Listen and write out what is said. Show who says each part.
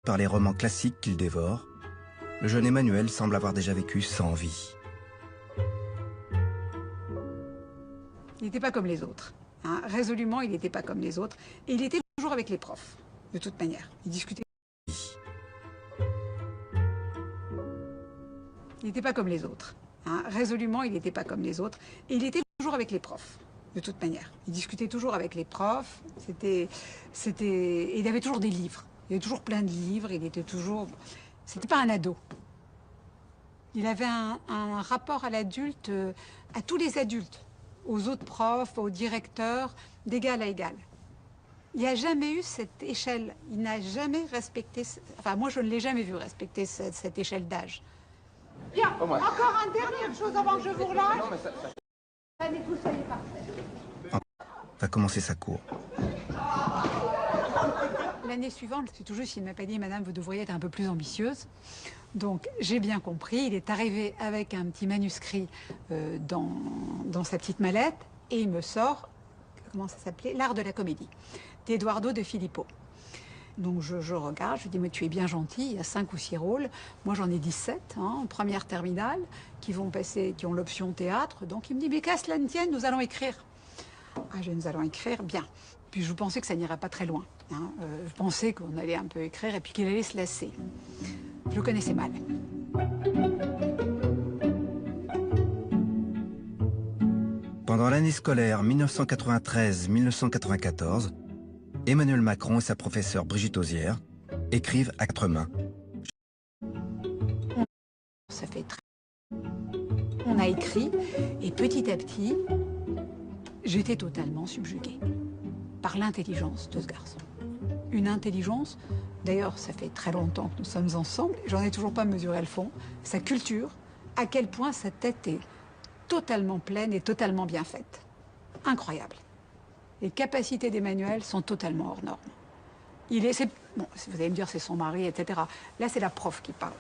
Speaker 1: Par les romans classiques qu'il dévore, le jeune Emmanuel semble avoir déjà vécu 100 vies.
Speaker 2: Il n'était pas comme les autres. Hein. Résolument, il n'était pas comme les autres. Et il était toujours avec les profs, de toute manière. Il discutait. Il n'était pas comme les autres. Hein. Résolument, il n'était pas comme les autres. Et il était toujours avec les profs, de toute manière. Il discutait toujours avec les profs. Et il avait toujours des livres. Il avait toujours plein de livres. Il était toujours... C'était pas un ado. Il avait un rapport à l'adulte, à tous les adultes, aux autres profs, aux directeurs, d'égal à égal. Il n'y a jamais eu cette échelle. Il n'a jamais respecté... Enfin, moi, je ne l'ai jamais vu respecter cette échelle d'âge. Bien, encore une dernière chose avant que je vous relâche. Allez, vous soyez parfaits.
Speaker 1: Va commencer sa cour.
Speaker 2: L'année suivante, c'est tout juste, il ne m'a pas dit « Madame, vous devriez être un peu plus ambitieuse ». Donc, j'ai bien compris. Il est arrivé avec un petit manuscrit dans sa petite mallette et il me sort, comment ça s'appelait, L'art de la comédie, d'Eduardo de Filippo. Donc, je regarde, je dis « Mais tu es bien gentil, il y a 5 ou 6 rôles. Moi, j'en ai 17, en première terminale, qui vont passer, qui ont l'option théâtre. » Donc, il me dit « Mais qu'à cela ne tienne, nous allons écrire. » Ah, nous allons écrire, bien. Puis, je pensais que ça n'irait pas très loin. Hein. Je pensais qu'on allait un peu écrire et puis qu'il allait se lasser. Je le connaissais mal.
Speaker 1: Pendant l'année scolaire 1993-1994, Emmanuel Macron et sa professeure Brigitte Osière écrivent à 4 mains.
Speaker 2: Ça fait On a écrit et petit à petit, j'étais totalement subjuguée par l'intelligence de ce garçon. Une intelligence, d'ailleurs, ça fait très longtemps que nous sommes ensemble, j'en ai toujours pas mesuré le fond, sa culture, à quel point sa tête est totalement pleine et totalement bien faite. Incroyable. Les capacités d'Emmanuel sont totalement hors normes. Bon, vous allez me dire c'est son mari, etc. Là, c'est la prof qui parle.